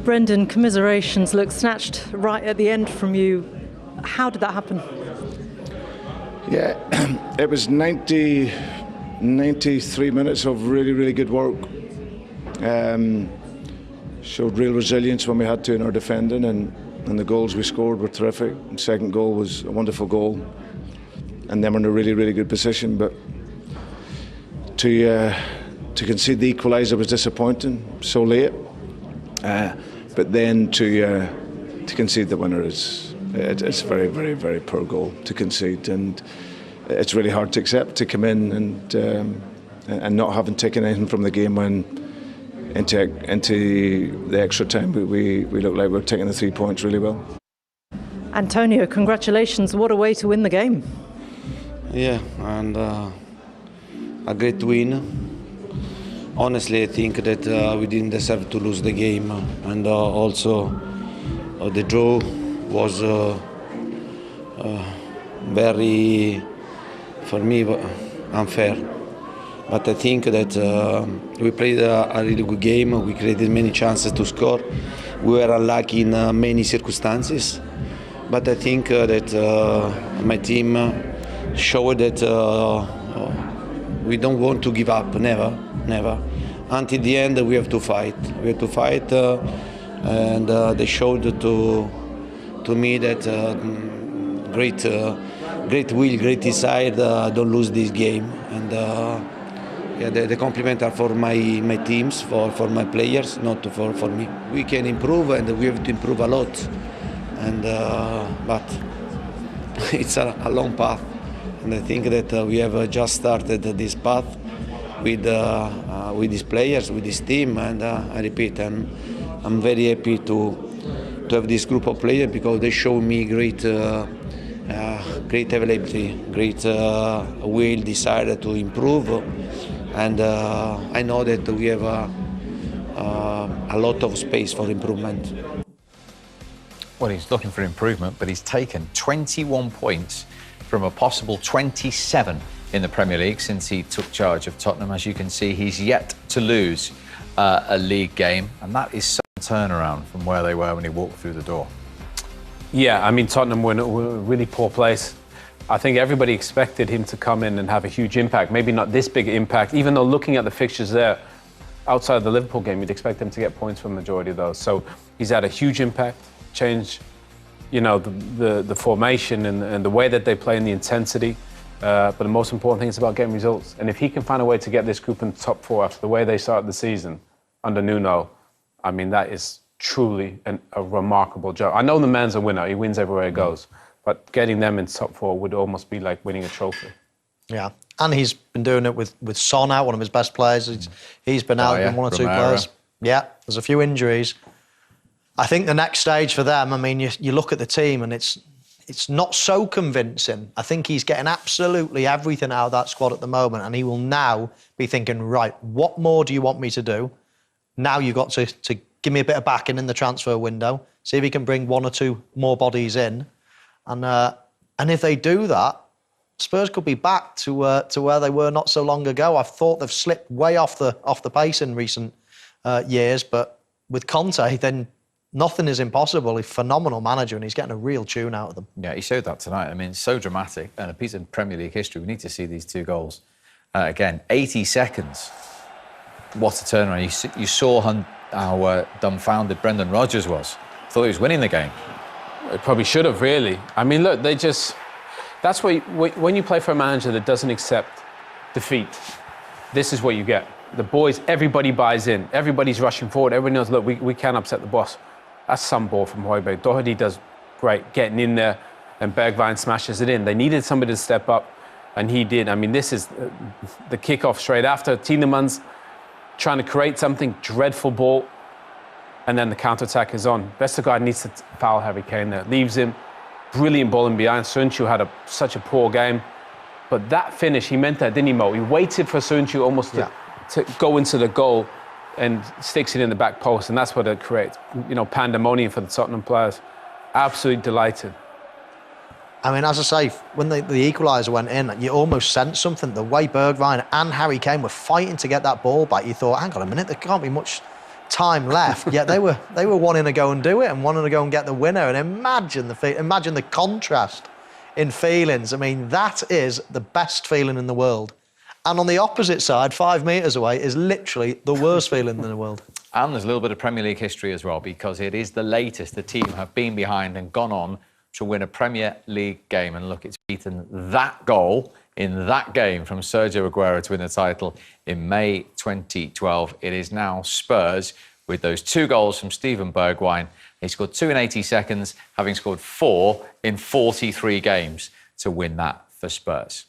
Brendan, commiserations. Look, snatched right at the end from you. How did that happen? Yeah, it was 93 minutes of really, really good work. Showed real resilience when we had to in our defending, and the goals we scored were terrific. The second goal was a wonderful goal, and then we're in a really, really good position. But to concede the equaliser was disappointing so late. But then to concede the winner it's very, very, very poor goal to concede, and it's really hard to accept, to come in and not having taken anything from the game when into the extra time we looked like we were taking the 3 points really well. Antonio, congratulations! What a way to win the game. Yeah, and a great win. Honestly, I think that we didn't deserve to lose the game, and also the draw was very, for me, unfair. But I think that we played a really good game. We created many chances to score. We were unlucky in many circumstances. But I think that my team showed that we don't want to give up, never. Until the end, we have to fight. We have to fight, and they showed to me that great will, great desire. Don't lose this game. And yeah, the compliments are for my teams, for my players, not for me. We can improve, and we have to improve a lot. And but it's a long path, and I think that we have just started this path with these players, with this team, and I repeat, I'm very happy to have this group of players because they show me great availability, great will, desire to improve, and I know that we have a lot of space for improvement. Well, he's looking for improvement, but he's taken 21 points from a possible 27 in the Premier League since he took charge of Tottenham. As you can see, he's yet to lose a league game, and that is some turnaround from where they were when he walked through the door. Yeah, I mean, Tottenham were in a really poor place. I think everybody expected him to come in and have a huge impact, maybe not this big impact, even though looking at the fixtures there, outside of the Liverpool game, you'd expect him to get points from the majority of those. So he's had a huge impact, change, you know, the formation and the way that they play and the intensity. But the most important thing is about getting results. And if he can find a way to get this group in the top four after the way they started the season under Nuno, I mean, that is truly a remarkable job. I know the man's a winner. He wins everywhere he goes. But getting them in top four would almost be like winning a trophy. Yeah, and he's been doing it with Son out, one of his best players. He's been out in one or two players. Yeah, there's a few injuries. I think the next stage for them, I mean, you look at the team and it's not so convincing. I think he's getting absolutely everything out of that squad at the moment, and he will now be thinking, right, what more do you want me to do? Now you've got to give me a bit of backing in the transfer window, see if he can bring one or two more bodies in. And if they do that, Spurs could be back to where they were not so long ago. I've thought they've slipped way off the pace in recent years, but with Conte, then nothing is impossible. He's a phenomenal manager, and he's getting a real tune out of them. Yeah, he showed that tonight. I mean, so dramatic, and a piece of Premier League history. We need to see these two goals again. 80 seconds. What a turnaround! You saw how dumbfounded Brendan Rodgers was. Thought he was winning the game. It probably should have, really. I mean, look, that's when you play for a manager that doesn't accept defeat, this is what you get. The boys, everybody buys in. Everybody's rushing forward. Everybody knows, look, we can't upset the boss. That's some ball from Højbjerg. Doherty does great, getting in there, and Bergwijn smashes it in. They needed somebody to step up, and he did. I mean, this is the kickoff straight after. Tielemans trying to create something, dreadful ball, and then the counter-attack is on. Vestergaard needs to foul Harry Kane there. Leaves him. Brilliant ball in behind. Sunchu had such a poor game. But that finish, he meant that, didn't he, Mo? He waited for Sunchu almost to go into the goal and sticks it in the back post, and that's what it creates. You know, pandemonium for the Tottenham players. Absolutely delighted. I mean, as I say, when the equaliser went in, you almost sensed something. The way Bergwijn and Harry Kane were fighting to get that ball back, you thought, hang on a minute, there can't be much time left, yet they were wanting to go and do it and wanting to go and get the winner. And imagine the contrast in feelings. I mean, that is the best feeling in the world. And on the opposite side, 5 metres away, is literally the worst feeling in the world. And there's a little bit of Premier League history as well, because it is the latest the team have been behind and gone on to win a Premier League game. And look, it's beaten that goal in that game from Sergio Aguero to win the title in May 2012. It is now Spurs with those 2 goals from Steven Bergwijn. He scored 2 in 80 seconds, having scored 4 in 43 games to win that for Spurs.